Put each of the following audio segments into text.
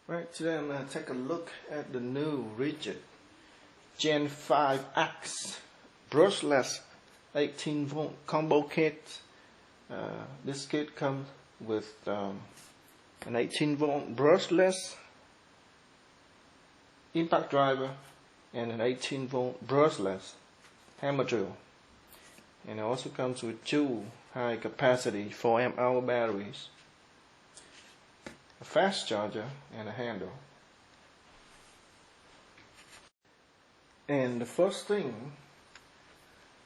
Right, today I'm going to take a look at the new Ridgid Gen5x brushless 18 volt combo kit. This kit comes with an 18 volt brushless impact driver and an 18 volt brushless hammer drill. And it also comes with two high capacity 4Ah batteries, a fast charger, and a handle. And the first thing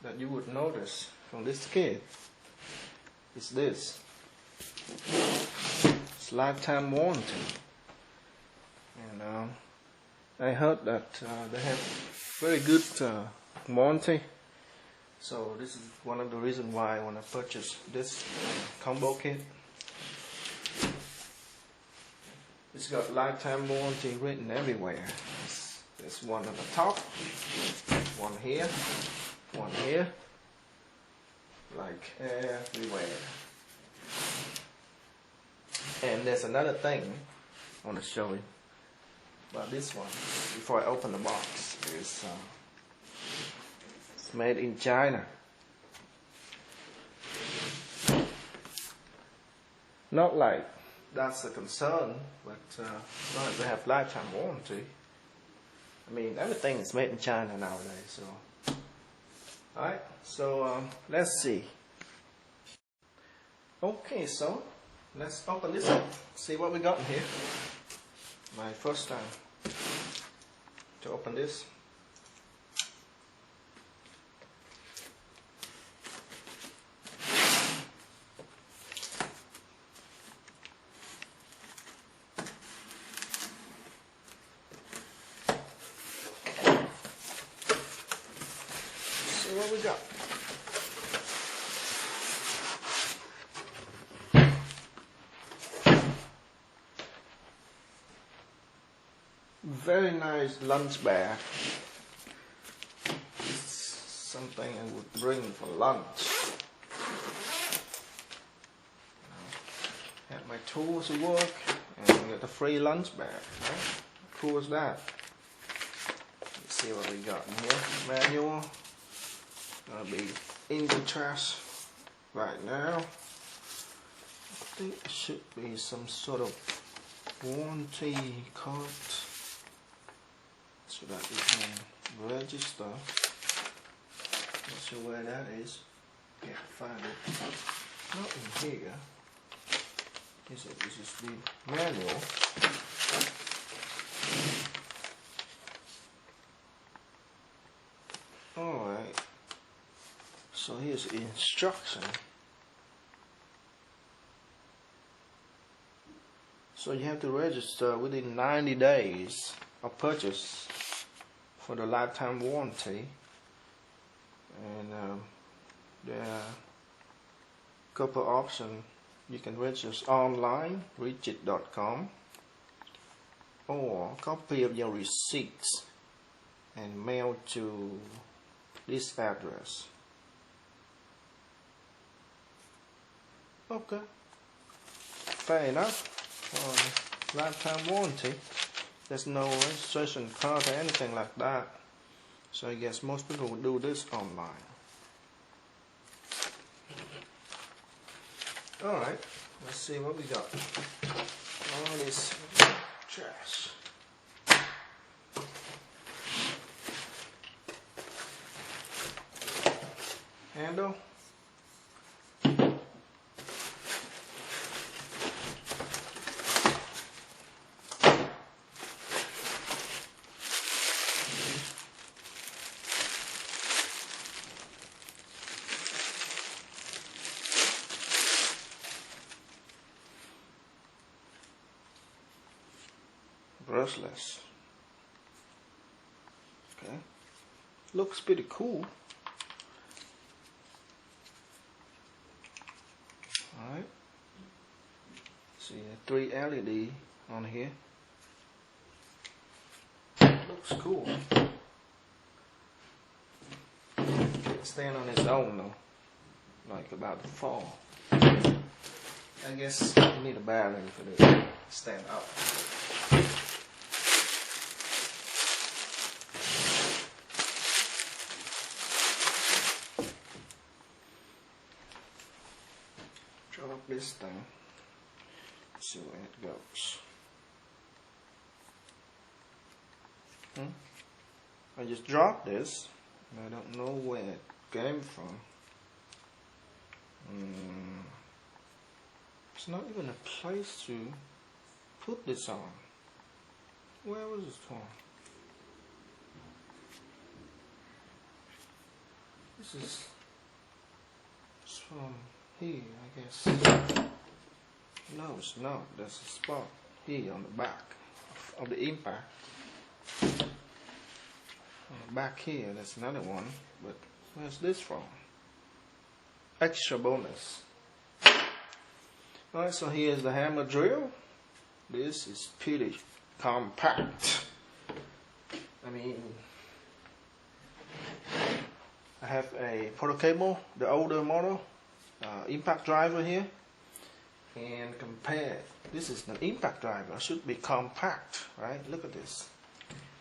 that you would notice from this kit is this. It's lifetime warranty. And I heard that they have very good warranty. So this is one of the reasons why I want to purchase this combo kit. It's got lifetime warranty written everywhere. There's one at the top, one here, like everywhere. And there's another thing I want to show you about this one before I open the box. It's made in China. Not like that's a concern, but not if they have lifetime warranty. I mean, everything is made in China nowadays. So, alright, so let's see. Okay, so let's open this up, see what we got in here. My first time to open this. See what we got. Very nice lunch bag. It's something I would bring for lunch. Have my tools to work and get a free lunch bag. Right? How cool is that? Let's see what we got in here. Manual. Gonna be in the trash right now. I think it should be some sort of warranty card. So that we can register. Not sure where that is. Can't find it. Not in here. This is the manual. Alright. So here's the instruction. So you have to register within 90 days of purchase for the lifetime warranty. And there are a couple options. You can register online, Ridgid.com, or copy of your receipts and mail to this address. Okay, fair enough. Lifetime warranty. There's no registration card or anything like that. So I guess most people will do this online. Alright, let's see what we got. All this trash. Handle. Brushless. Okay, looks pretty cool. Alright, see 3 LED on here. Looks cool. Can't stand on its own though, like about to fall. I guess you need a battery for this to stand up. this thing. Let's see where it goes. I just dropped this. I don't know where it came from. It's not even a place to put this on. Where was it from? This is from here, I guess. No, it's not. There's a spot here on the back of the impact. Back here, there's another one, but where's this from? Extra bonus. Alright, so here's the hammer drill. This is pretty compact. I mean, I have a photo cable, the older model, impact driver here, and compare. This is the impact driver. It should be compact, right? Look at this.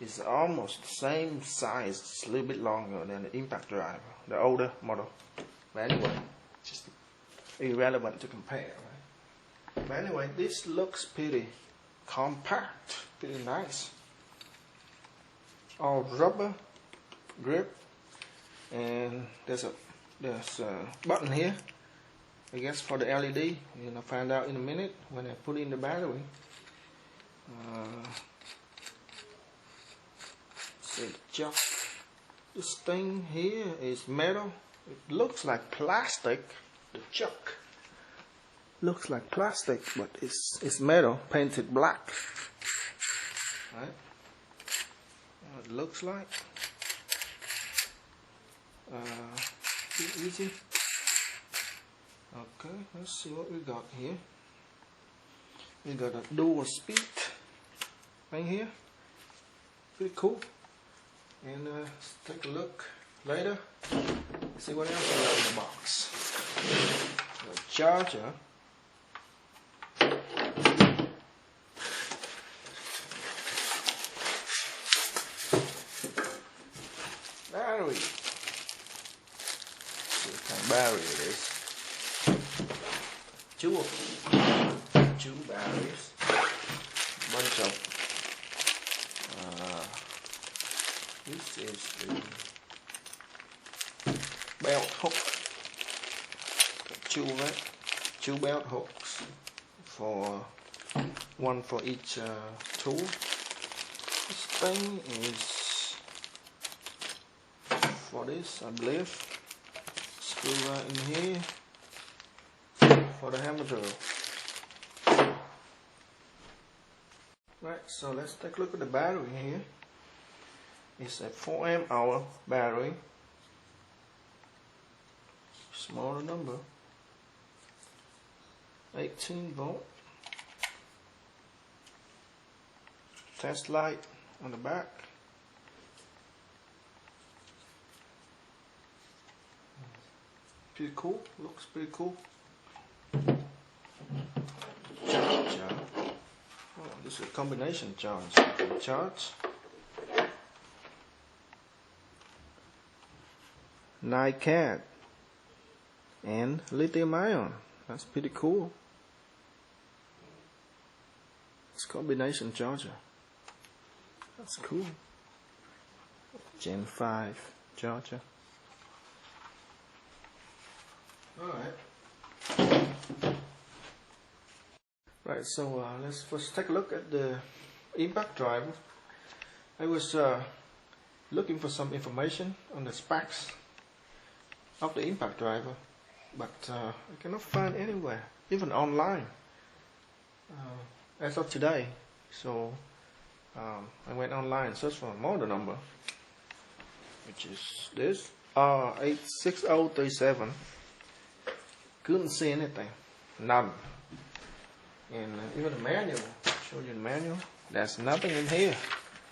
It's almost the same size. It's a little bit longer than the impact driver, the older model. But anyway, just irrelevant to compare, right? But anyway, this looks pretty compact, pretty nice. All rubber grip, and there's a button here, I guess, for the LED. You're gonna find out in a minute when I put in the battery. This thing here is metal. It looks like plastic. The chuck looks like plastic, but it's metal, painted black. Right? What it looks like. Easy. Okay, let's see what we got here. We got a dual speed thing here. Pretty cool. And let's take a look later. See what else we got in the box. The charger. Battery. See what kind of battery it is. Two batteries. Bunch of this is the belt hook. Two belt hooks, for one for each tool. This thing is for this, I believe. Screw right in here for the hammer drill. Right, so let's take a look at the battery here. It's a 4 amp hour battery, smaller number, 18 volt, test light on the back, pretty cool, looks pretty cool. Charger, oh, this is a combination charge, you can charge. NiCad and lithium ion. That's pretty cool. It's combination charger. That's cool. Gen5 charger. Alright. Right, so let's first take a look at the impact driver. I was looking for some information on the specs of the impact driver, but I cannot find anywhere, even online, as of today. So I went online, searched for a model number, which is this R86037. Couldn't see anything, none. And even the manual, show you the manual. There's nothing in here.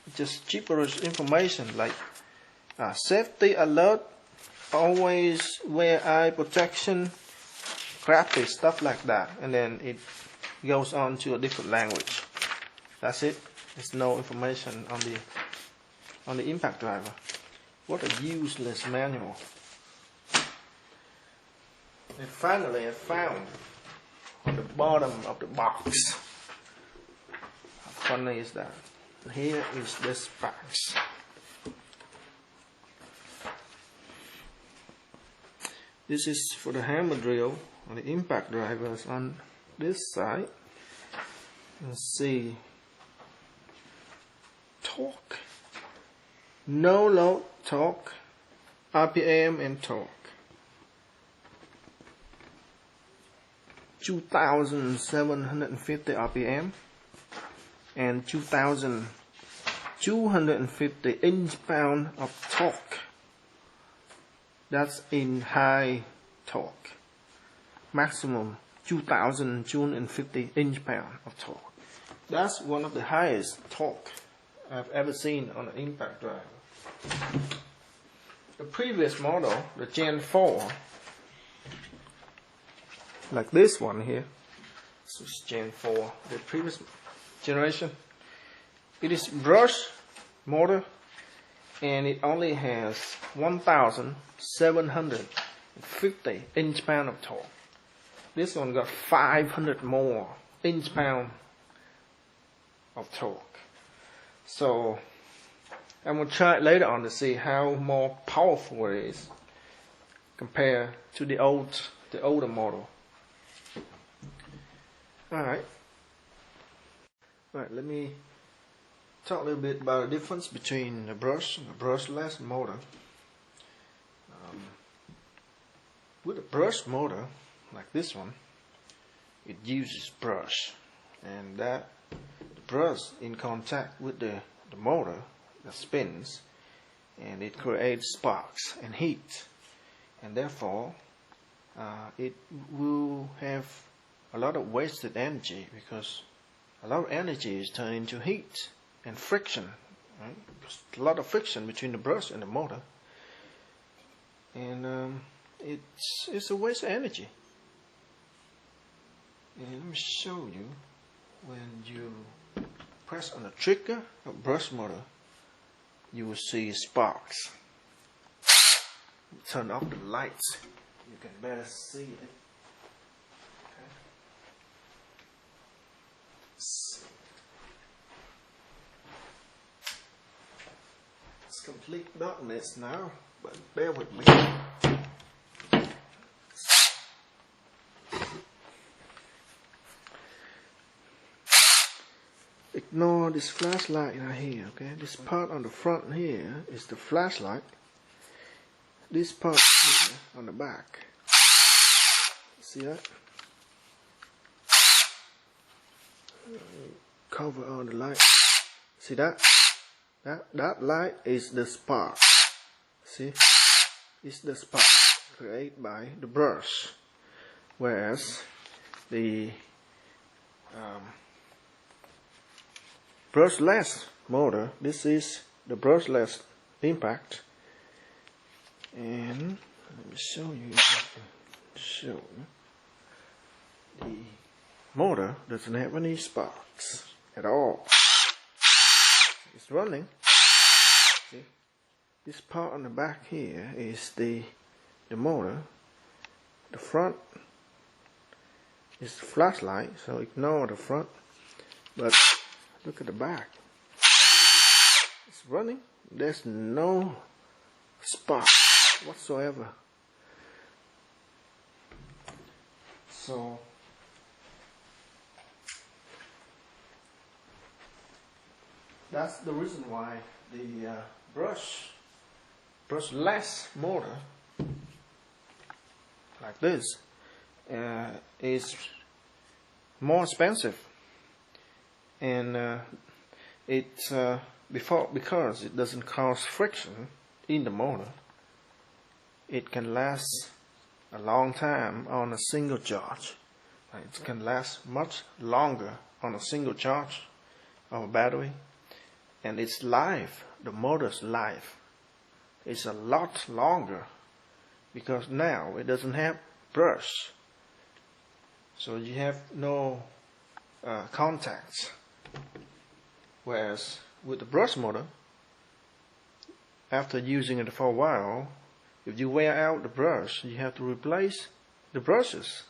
It's just gibberish information like safety alert, always wear eye protection, crappy stuff like that, and then it goes on to a different language. That's it. There's no information on the impact driver. What a useless manual. And finally I found bottom of the box. How funny is that? Here is this box. This is for the hammer drill and the impact drivers on this side. Let's see. Torque. No load torque, RPM and torque. 2,750 RPM and 2,250 inch-pound of torque. That's in high torque. Maximum 2,250 inch-pound of torque. That's one of the highest torque I've ever seen on an impact driver. The previous model, the Gen4, like this one here, this is Gen4, the previous generation. It is brush motor and it only has 1,750 inch-pound of torque. This one got 500 more inch-pound of torque. So I'm going to try it later on to see how more powerful it is compared to the older model. Alright, let me talk a little bit about the difference between the brush and the brushless motor. With a brush motor, like this one, it uses brush, and that the brush in contact with the motor that spins, and it creates sparks and heat, and therefore it will have a lot of wasted energy, because a lot of energy is turned into heat and friction, right? There's a lot of friction between the brush and the motor, and it's a waste of energy. And let me show you. When you press on the trigger of brush motor, you will see sparks. Turn off the lights, you can better see it. Okay. It's complete darkness now, but bear with me. Ignore this flashlight right here, okay? This part on the front here is the flashlight. This part here on the back. See that? Cover on the light. See that? That light is the spark. See? It's the spark created by the brush. Whereas the brushless motor, this is the brushless impact, and let me show you. The motor doesn't have any sparks at all. It's running. See? This part on the back here is the motor. The front is the flashlight, so ignore the front. But look at the back. It's running. There's no spark whatsoever. So that's the reason why the brushless motor like this is more expensive. And because it doesn't cause friction in the motor, it can last a long time on a single charge. It can last much longer on a single charge of a battery, and its life, the motor's life, is a lot longer, because now it doesn't have brush, so you have no contacts. Whereas with the brush motor, after using it for a while, if you wear out the brush, you have to replace the brushes.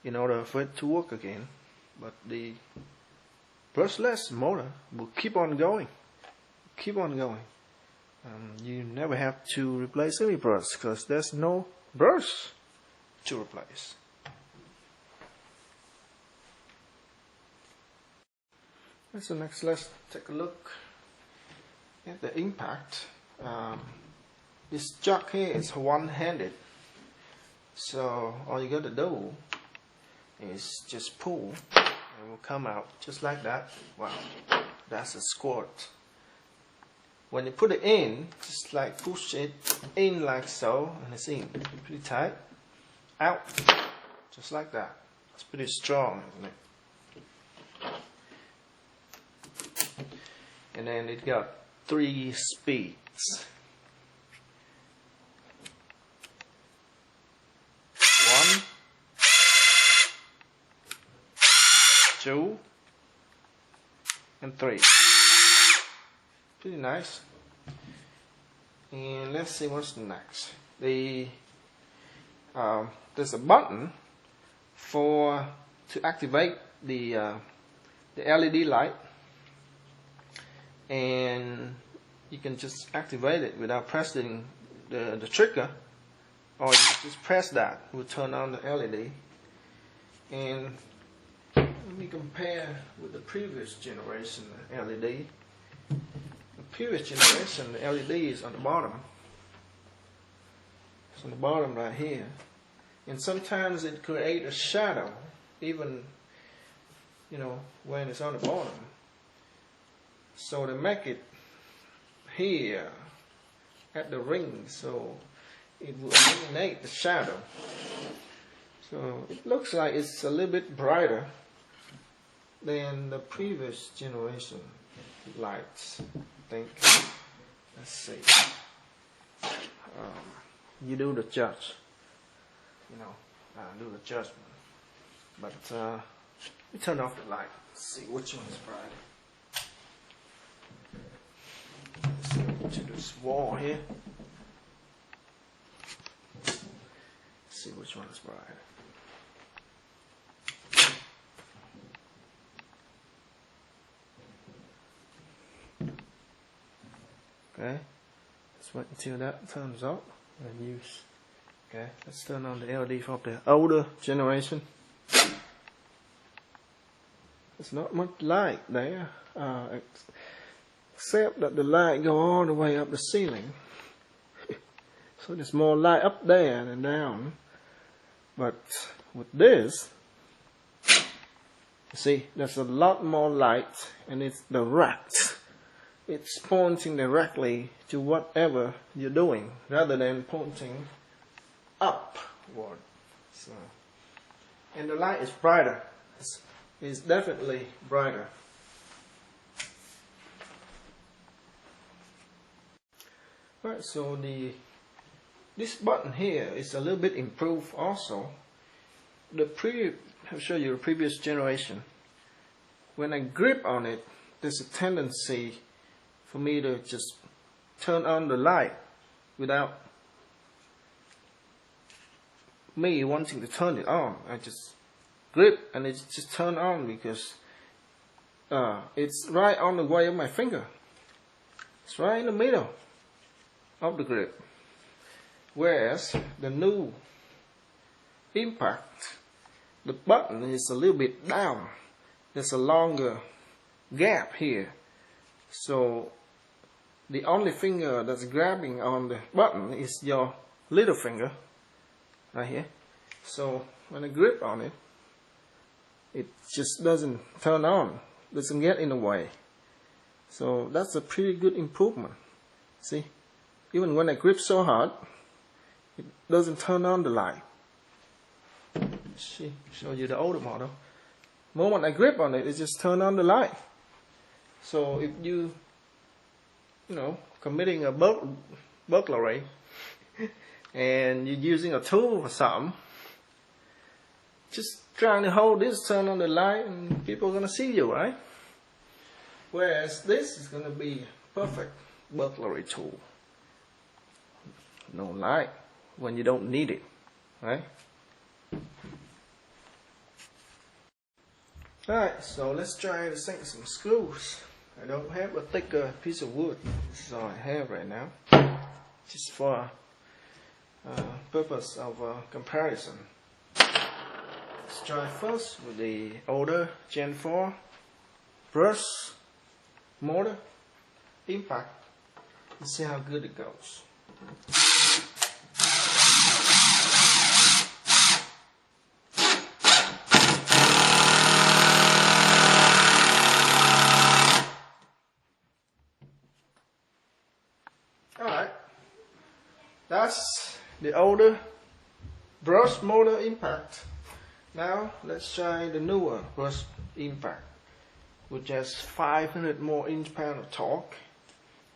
in order for it to work again. But the brushless motor will keep on going. You never have to replace any brush because there's no brush to replace. So next, let's take a look at the impact. This jack here is one-handed, so all you got to do is just pull and it will come out just like that. Wow, that's a squirt. When you put it in, just like push it in like so, and it's in pretty tight, out just like that. It's pretty strong, isn't it? And then it got 3 speeds. 1, 2, and 3. Pretty nice. And let's see what's next. There's a button to activate the LED light, and you can just activate it without pressing the trigger, or you just press that, it will turn on the LED. And let me compare with the previous generation LED. The previous generation, the LED is on the bottom. It's on the bottom right here, and sometimes it creates a shadow, even when it's on the bottom. So they make it here at the ring, so it will eliminate the shadow. So it looks like it's a little bit brighter than the previous generation lights, I think. Let's see. You do the judge. Do the judgment. But let me turn off the light. See which one is brighter. To this wall here. Let's see which one is brighter. Okay, let's wait until that turns up and use. Okay, let's turn on the LED from the older generation. There's not much light there. Except that the light go all the way up the ceiling. So there's more light up there than down. But with this, you see, there's a lot more light, and it's direct. It's pointing directly to whatever you're doing, rather than pointing upward. So, and the light is brighter. It's definitely brighter. Right, so this button here is a little bit improved also. I'll show you the previous generation. When I grip on it, there's a tendency for me to just turn on the light without me wanting to turn it on. I just grip and it just turn on because it's right on the way of my finger. It's right in the middle of the grip. Whereas the new impact, the button is a little bit down. There's a longer gap here. So the only finger that's grabbing on the button is your little finger right here. So when I grip on it, it just doesn't turn on, doesn't get in the way. So that's a pretty good improvement. See, even when I grip so hard, it doesn't turn on the light. See, show you the older model. The moment I grip on it, it just turn on the light. So if you committing a burglary and you're using a tool or something, just trying to hold this, turn on the light, and people are gonna see you, right? Whereas this is gonna be perfect burglary tool. No light when you don't need it, right? Alright, so let's try to sink some screws. I don't have a thicker piece of wood. This is all I have right now. Just for purpose of comparison. Let's try first with the older Gen 4 brush motor impact and see how good it goes. Alright, that's the older brush motor impact. Now let's try the newer brush impact with just 500 more inch-pound of torque,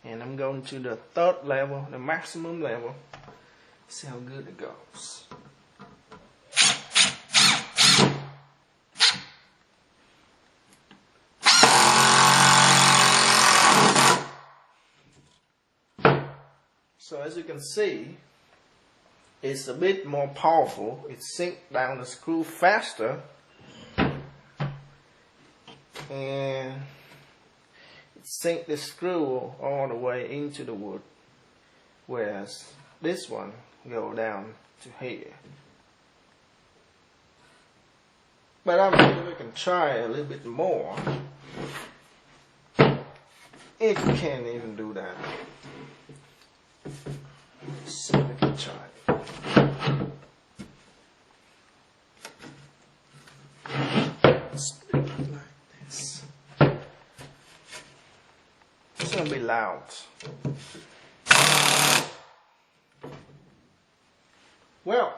and I'm going to the third level, the maximum level. See how good it goes. So as you can see, it's a bit more powerful. It sinks down the screw faster, and it sinks the screw all the way into the wood, whereas this one go down to here. But I'm sure we can try a little bit more, if we can even do that. Let's see if we can try it. Let's do it like this. It's gonna be loud. Well,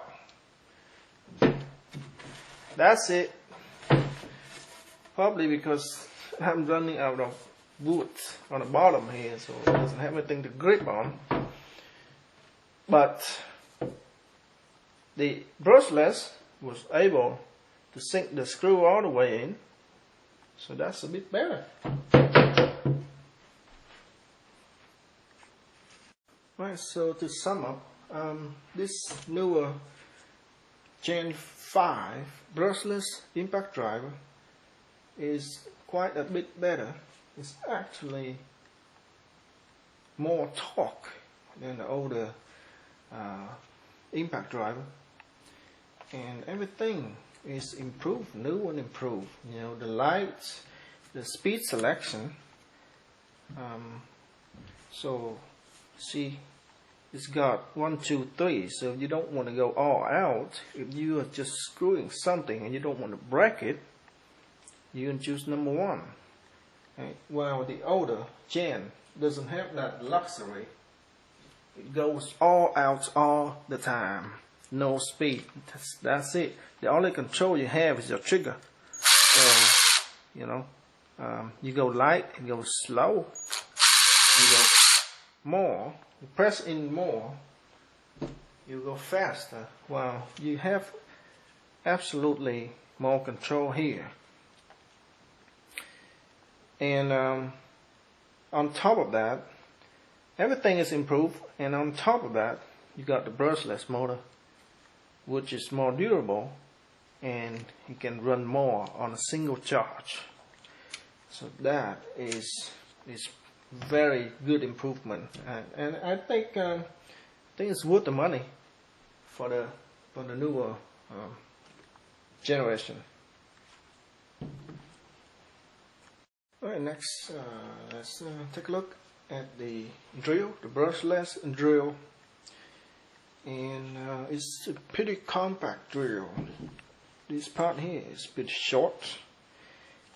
that's it. Probably because I'm running out of wood on the bottom here, so it doesn't have anything to grip on. But the brushless was able to sink the screw all the way in, so that's a bit better. Right, so to sum up, this newer Gen 5 brushless impact driver is quite a bit better. It's actually more torque than the older impact driver, and everything is improved, new and improved. You know, the lights, the speed selection. So see, it's got 1, 2, 3. So if you don't want to go all out, if you are just screwing something and you don't want to break it, you can choose number 1. Right? While the older Gen doesn't have that luxury. It goes all out all the time. No speed. That's it. The only control you have is your trigger. So, you know, you go light, you go slow, you go more, you press in more, you go faster. Well, you have absolutely more control here. And on top of that, everything is improved, and on top of that, you got the brushless motor, which is more durable, and you can run more on a single charge. So that is very good improvement, and I think it's worth the money for the newer generation. All right, next let's take a look at the drill, the brushless drill, and it's a pretty compact drill. This part here is pretty short,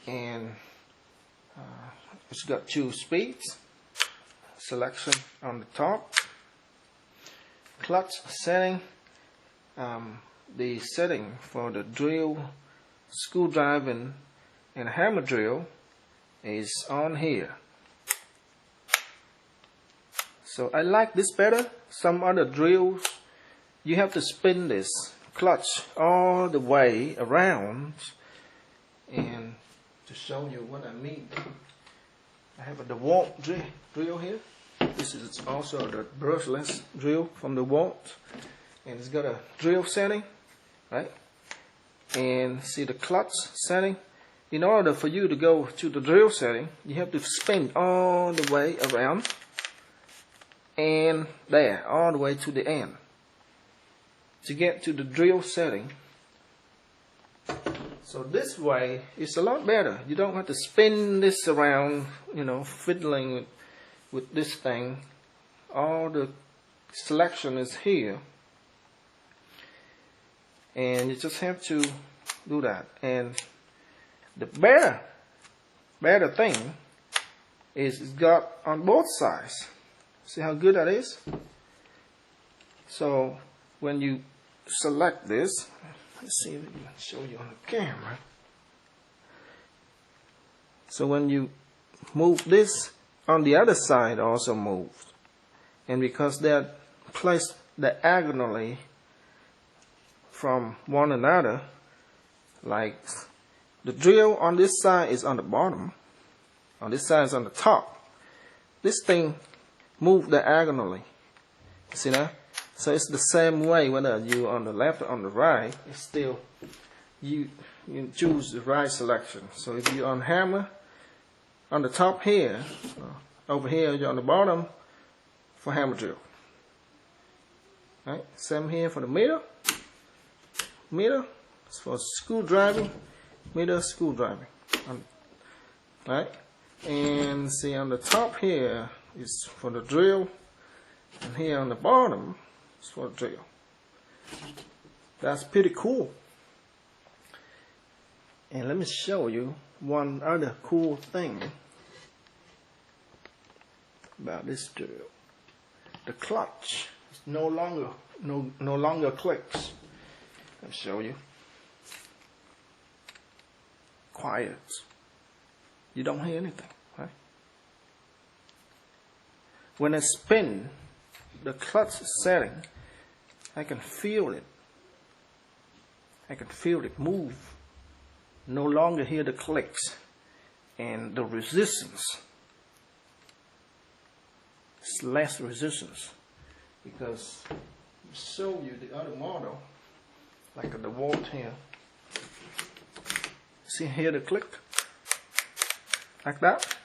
and it's got 2 speeds, selection on the top, clutch setting. The setting for the drill, screwdriver, and hammer drill is on here. So I like this better. Some other drills, you have to spin this clutch all the way around. And to show you what I mean, I have a DeWalt drill here. This is also the brushless drill from DeWalt, and it's got a drill setting, right? And see the clutch setting, in order for you to go to the drill setting, you have to spin all the way around and there, all the way to the end to get to the drill setting. So this way it's a lot better. You don't have to spin this around, you know, fiddling with this thing. All the selection is here, and you just have to do that. And the better thing is it's got on both sides. See how good that is? So when you select this, let's see if we can show you on the camera. So when you move this, on the other side also moves. And because they're placed diagonally from one another, like the drill on this side is on the bottom, on this side is on the top. This thing moves diagonally. See that? So it's the same way whether you on the left or on the right. It's still you choose the right selection. So if you're on hammer on the top here, over here you're on the bottom for hammer drill. Right? Same here for the middle. Middle is for screwdriving. Middle screwdriving. Right? And see on the top here is for the drill, and here on the bottom is for the drill. That's pretty cool. And let me show you one other cool thing about this drill. The clutch is no longer clicks. I'll show you. Quiet. You don't hear anything, right? When I spin the clutch setting, I can feel it. I can feel it move. No longer hear the clicks and the resistance. It's less resistance because I'll show you the other model, like the Walt here. See here the click? Like that.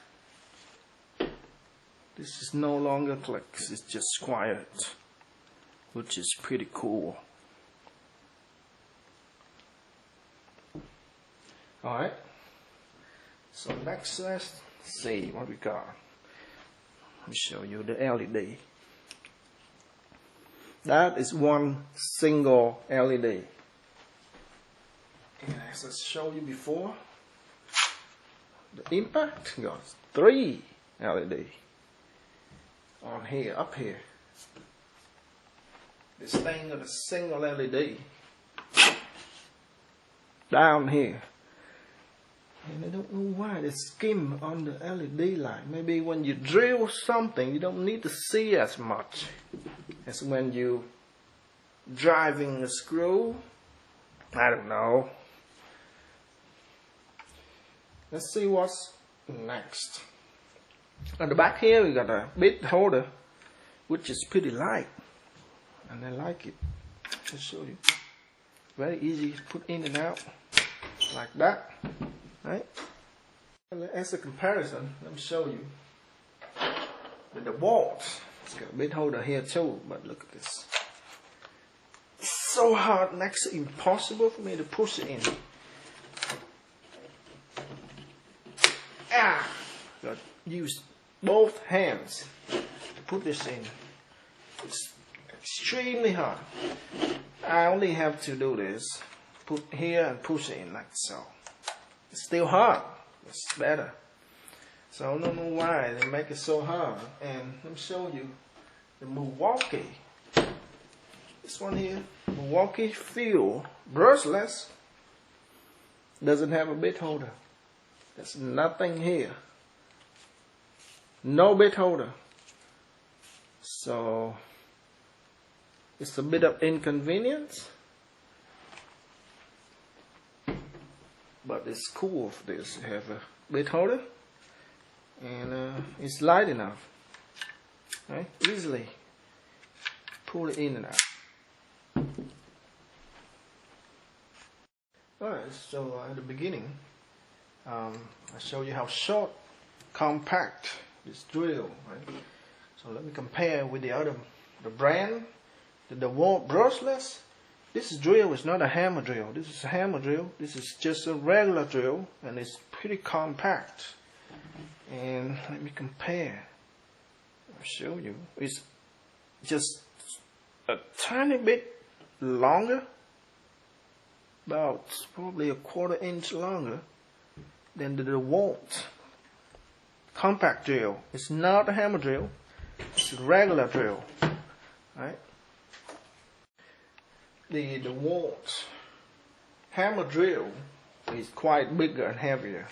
This is no longer clicks, it's just quiet, which is pretty cool. Alright, so next let's see what we got. Let me show you the LED. That is one single LED. And as I showed you before, the impact got 3 LED on here, up here. This thing got a single LED down here. And I don't know why they skim on the LED light. Maybe when you drill something, you don't need to see as much as when you driving a screw. I don't know. Let's see what's next. On the back here we got a bit holder, which is pretty light, and I like it. I'll show you. Very easy to put in and out like that, right? And as a comparison, let me show you with the Walt. It's got a bit holder here too, but look at this. It's so hard, next to impossible for me to push it in. Got to use both hands to put this in. It's extremely hard. I only have to do this, put here and push it in like so. It's still hard. It's better. So I don't know why they make it so hard. And let me show you the Milwaukee. This one here, Milwaukee Fuel Brushless, doesn't have a bit holder. There's nothing here. No bit holder. So it's a bit of inconvenience, but it's cool for this to have a bit holder, and it's light enough, right? Easily pull it in and out. Alright, so at the beginning I'll show you how short, compact this drill, right? So let me compare with the brand, the DeWalt brushless. This drill is not a hammer drill. This is a hammer drill. This is just a regular drill, and it's pretty compact. And let me compare. I'll show you. It's just a tiny bit longer, about probably a 1/4 inch longer than the DeWalt compact drill. It's not a hammer drill. It's a regular drill, right? The DeWalt hammer drill is quite bigger and heavier.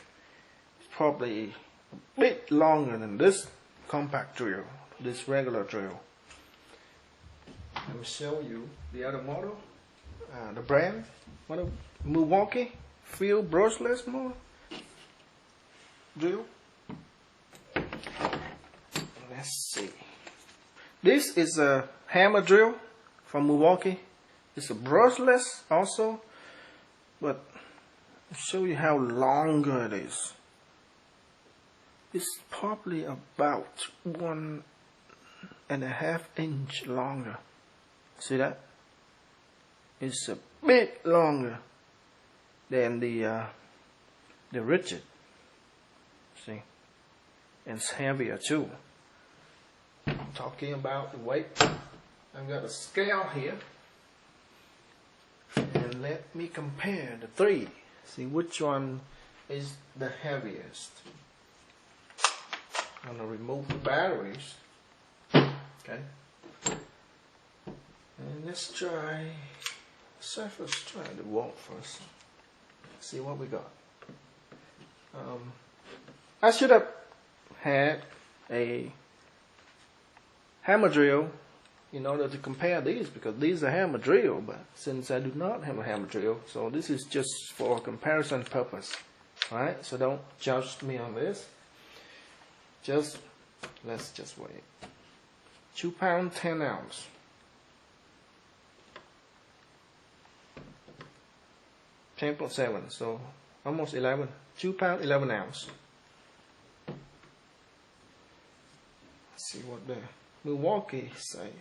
It's probably a bit longer than this compact drill, this regular drill. Let me show you the other model, the brand, Milwaukee Field Brushless model drill. Let's see. This is a hammer drill from Milwaukee. It's a brushless also, but I'll show you how longer it is. It's probably about 1.5 inch longer. See that? It's a bit longer than the Ridgid. See, and it's heavier too. Talking about the weight, I've got a scale here, and let me compare the three. See which one is the heaviest. I'm gonna remove the batteries. Okay. And let's try the DeWalt first. See what we got. I should have had a hammer drill in order to compare these, because these are hammer drill, but since I do not have a hammer drill, so this is just for comparison purpose. Alright, so don't judge me on this. Let's just wait. 2 pounds 10 ounce. $10.7, so almost 11. 2 pounds 11 ounce. Let's see what the Milwaukee say.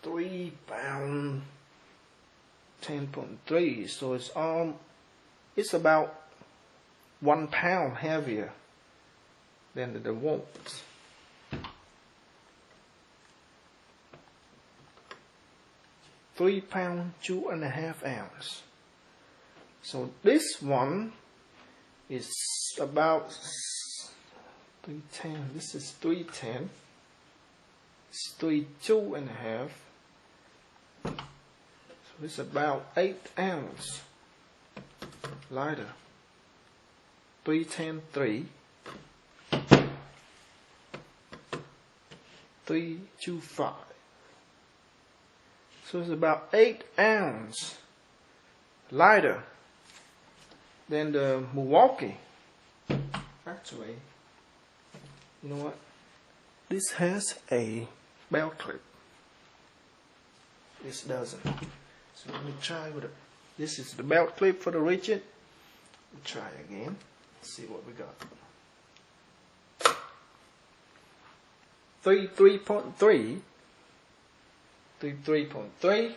3 pounds 10.3, so it's about 1 pound heavier than the DeWalt. 3 pounds 2.5 ounce. So this one is about 310. This is 310. It's 32.5. So it's about 8 ounce lighter. 310.3. 325. So it's about 8 ounce lighter than the Milwaukee. Actually, you know what? This has a belt clip. This doesn't. So let me try with it. This is the belt clip for the Ridgid. Try again. See what we got. 3.3. 3.3.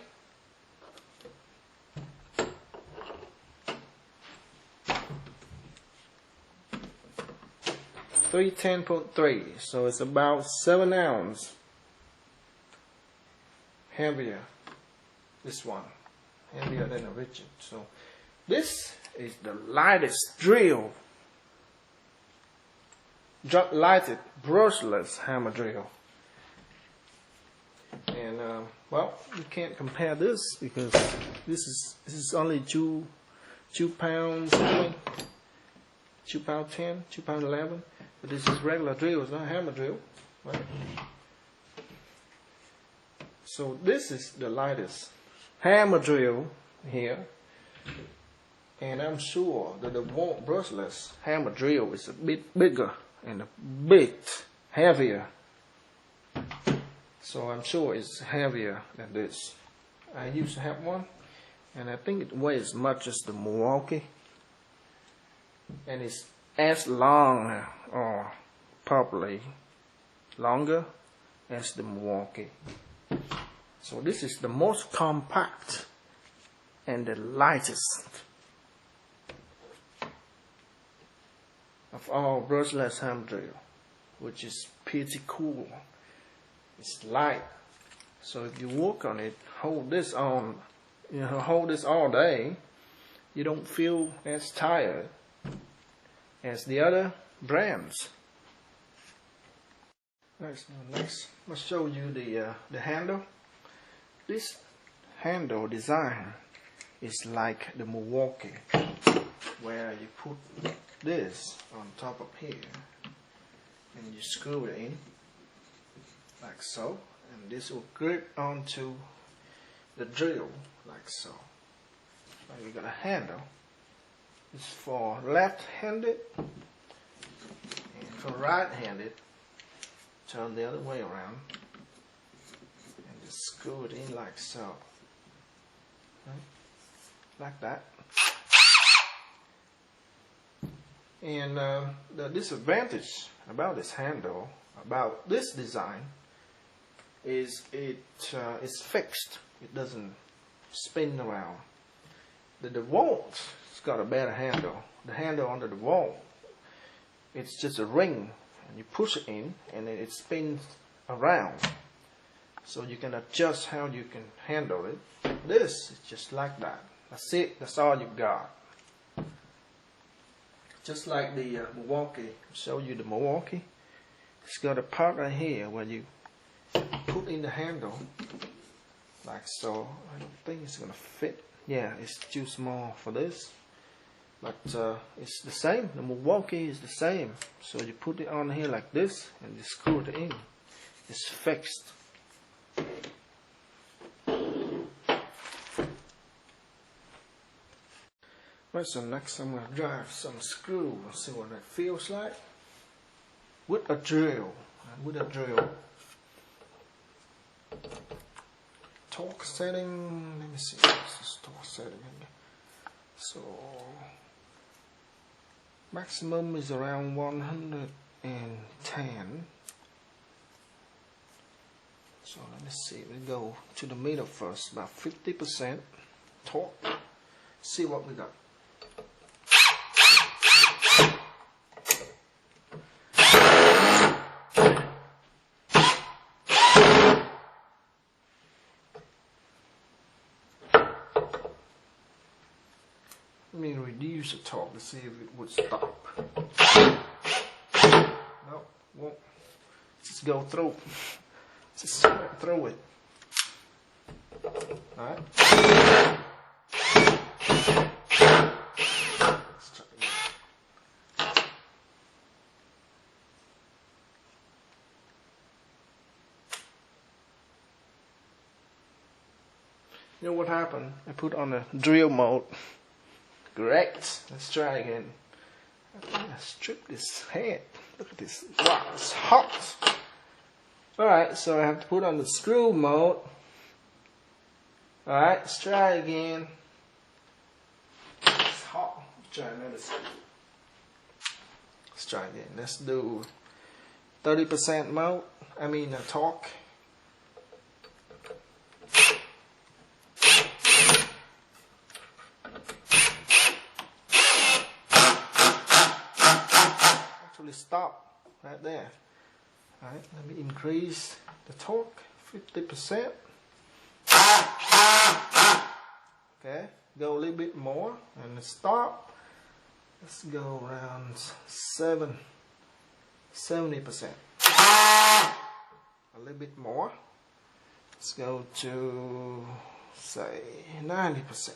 310.3, so it's about 7 ounce heavier. This one heavier than the Ridgid. So this is the lightest drill, lighted brushless hammer drill. And well, you can't compare this because this is only 2 pounds, 2 pounds 10, 2 pounds 11. But this is regular drill, it's not hammer drill, right? So this is the lightest hammer drill here, and I'm sure that the DeWalt brushless hammer drill is a bit bigger and a bit heavier. So I'm sure it's heavier than this. I used to have one, and I think it weighs as much as the Milwaukee and it's as long or probably longer as the Milwaukee. So this is the most compact and the lightest of all brushless hand drill, which is pretty cool. It's light, so if you work on it, hold this on, hold this all day, you don't feel as tired as the other brands. Next, I'll show you the handle. This handle design is like the Milwaukee, where you put this on top of here and you screw it in like so, and this will grip onto the drill like so. Now you got a handle. It's for left-handed, and for right-handed, turn the other way around and just screw it in like so, right? Like that. And the disadvantage about this handle, about this design, is it's fixed. It doesn't spin around. The DeWalt, it's got a better handle. The handle under the DeWalt, it's just a ring, and you push it in, and then it spins around. So you can adjust how you can handle it. This is just like that. That's it. That's all you got. Just like the Milwaukee. I'll show you the Milwaukee. It's got a part right here where you put in the handle like so. I don't think it's gonna fit. Yeah, it's too small for this, but it's the same. The Milwaukee is the same. So you put it on here like this and you screw it in. It's fixed. Right, so next I'm going to drive some screw and see what that feels like with a drill. Torque setting, let me see, what's this torque setting here? So maximum is around 110. So let me see, we go to the middle first, about 50% torque. See what we got. Let me reduce the torque to see if it would stop. No, won't. Just go through. Just throw it. Alright. Let's try again. You know what happened? I put on a drill mode. Correct. Let's try again. I think I stripped this head. Look at this. Wow, it's hot. Alright, so I have to put on the screw mode. Alright, let's try again. It's hot. Let's try another screw. Let's try again. Let's do 30% mode. Torque. Stop right there. Alright, let me increase the torque 50%. Okay, go a little bit more and stop. Let's go around 70%. A little bit more. Let's go to say 90%.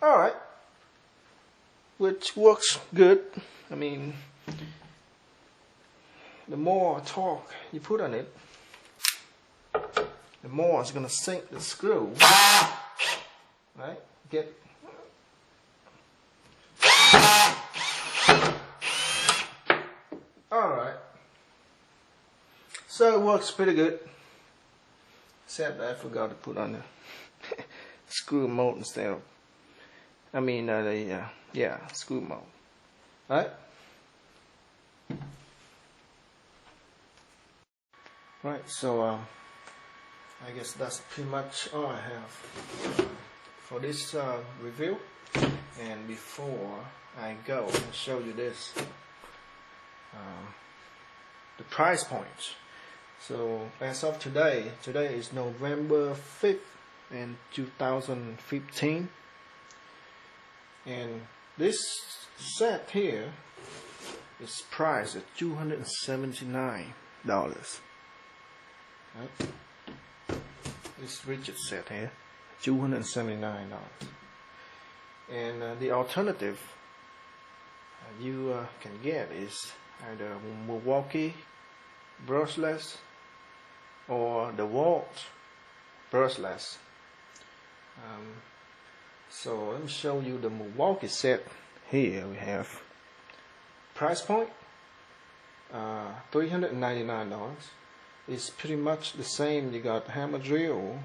Alright. Which works good. The more torque you put on it, the more it's going to sink the screw. Right? Get. Alright. So it works pretty good. Except I forgot to put on the screw mode instead of I mean screw mode. Right? Right, so I guess that's pretty much all I have for this review. And before I go, I'll show you this, the price point. So as of today is November 5th in 2015, and this set here is priced at $279. Right? This Ridgid set here, $279. And the alternative you can get is either Milwaukee brushless or the Walt brushless. So let me show you the Milwaukee set. Here we have price point $399. It's pretty much the same. You got hammer drill,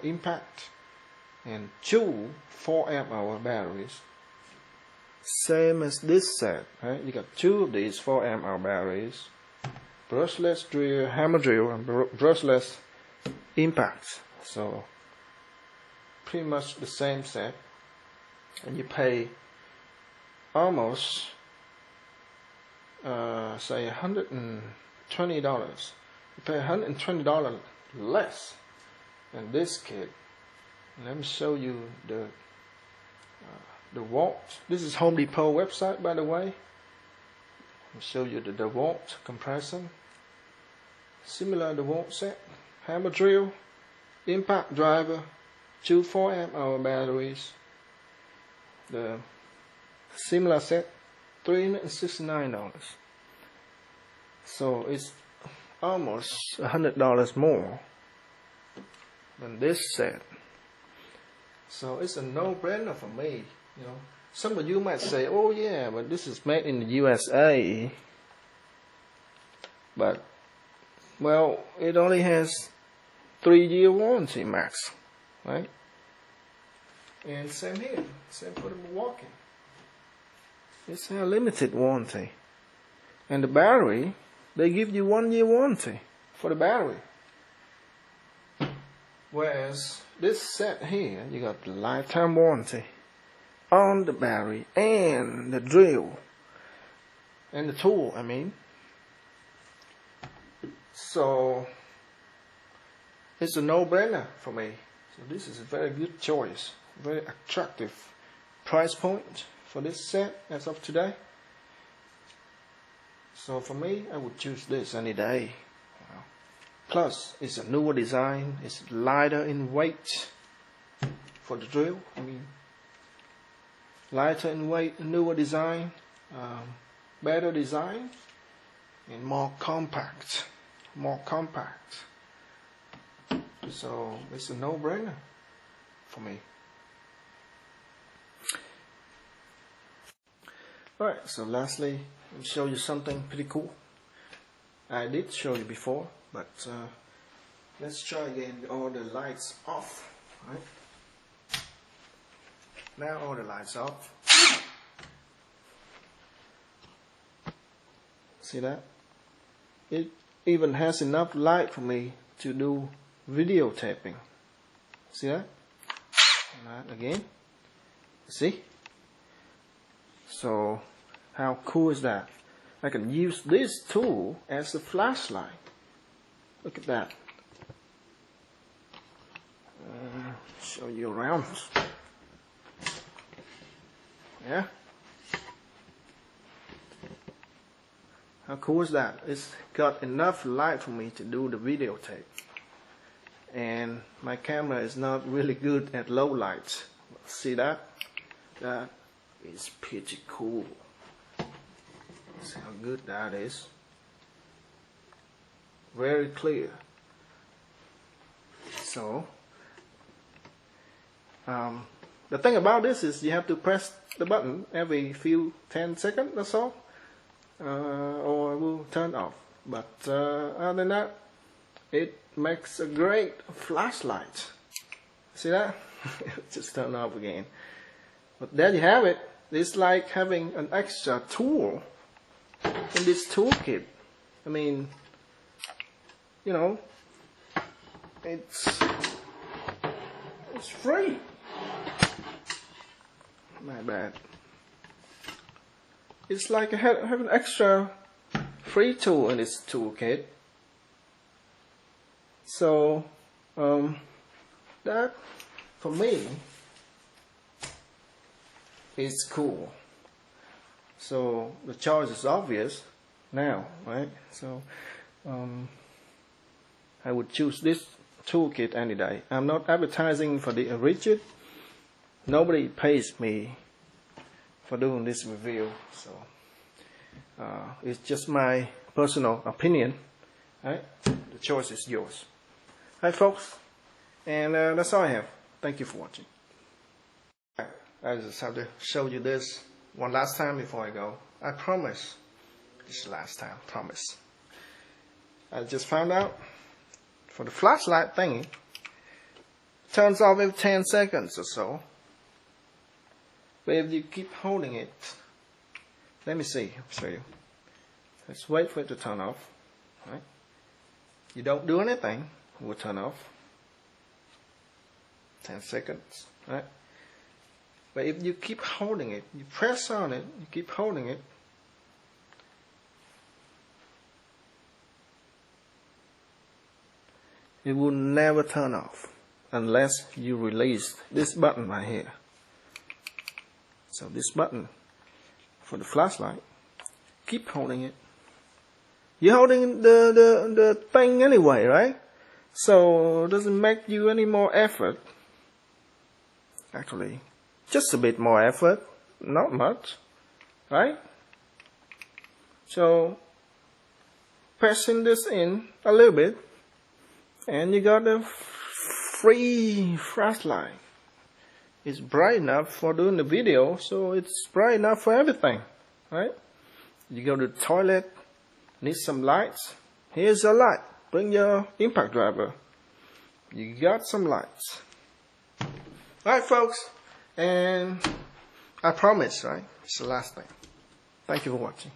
impact, and two 4 amp hour batteries. Same as this set, right? You got two of these 4 amp hour batteries, brushless drill, hammer drill, and brushless impacts. So pretty much the same set, and you pay almost say $120. You pay $120 less than this kit. Let me show you the Walt. This is Home Depot website, by the way. I'll show you the Walt comparison. Similar to Walt set. Hammer drill, impact driver, two 4 amp hour batteries. The similar set, $369. So it's almost $100 more than this set. So it's a no-brainer for me. You know, some of you might say, "Oh yeah, but this is made in the USA." But well, it only has 3-year warranty max, right? And same here, same for the Milwaukee. It's a limited warranty, and the battery, they give you 1-year warranty for the battery. Whereas this set here, you got the lifetime warranty on the battery and the drill and the tool, I mean. So it's a no-brainer for me. So this is a very good choice, very attractive price point for this set as of today. So for me, I would choose this any day. Plus, it's a newer design. It's lighter in weight for the drill. I mean, lighter in weight, newer design, better design, and more compact. So it's a no-brainer for me. Alright, so lastly, let me show you something pretty cool. I did show you before, but let's try again with all the lights off. Right? Now all the lights off. See that? It even has enough light for me to do videotaping. See that? Alright, again. See? So how cool is that? I can use this tool as a flashlight. Look at that. Show you around. Yeah? How cool is that? It's got enough light for me to do the videotape. And my camera is not really good at low lights. See that? That is pretty cool. See how good that is. Very clear. So the thing about this is you have to press the button every few 10 seconds or so, or it will turn off. But other than that, it makes a great flashlight. See that? Just turn off again. But there you have it. It's like having an extra tool in this toolkit. I mean, you know, it's free. My bad. It's like I have an extra free tool in this toolkit. So that for me is cool. So the choice is obvious now, right? So I would choose this toolkit any day. I'm not advertising for the Ridgid. Nobody pays me for doing this review, so it's just my personal opinion, right? The choice is yours. Hi folks, and that's all I have. Thank you for watching. I just have to show you this one last time before I go. I promise, this is the last time, promise. I just found out for the flashlight thingy, turns off every 10 seconds or so. But if you keep holding it, let me see, I'll show you. Let's wait for it to turn off. Right? You don't do anything, it will turn off. 10 seconds, right? But if you keep holding it, you press on it, you keep holding it, it will never turn off unless you release this button right here. So this button for the flashlight, keep holding it. You're holding the thing anyway, right? So it doesn't make you any more effort. Actually, just a bit more effort, not much, right? So pressing this in a little bit, and you got a free flashlight. It's bright enough for doing the video, so it's bright enough for everything, right? You go to the toilet, need some lights. Here's a light. Bring your impact driver. You got some lights. Alright folks, and I promise, right? It's the last thing. Thank you for watching.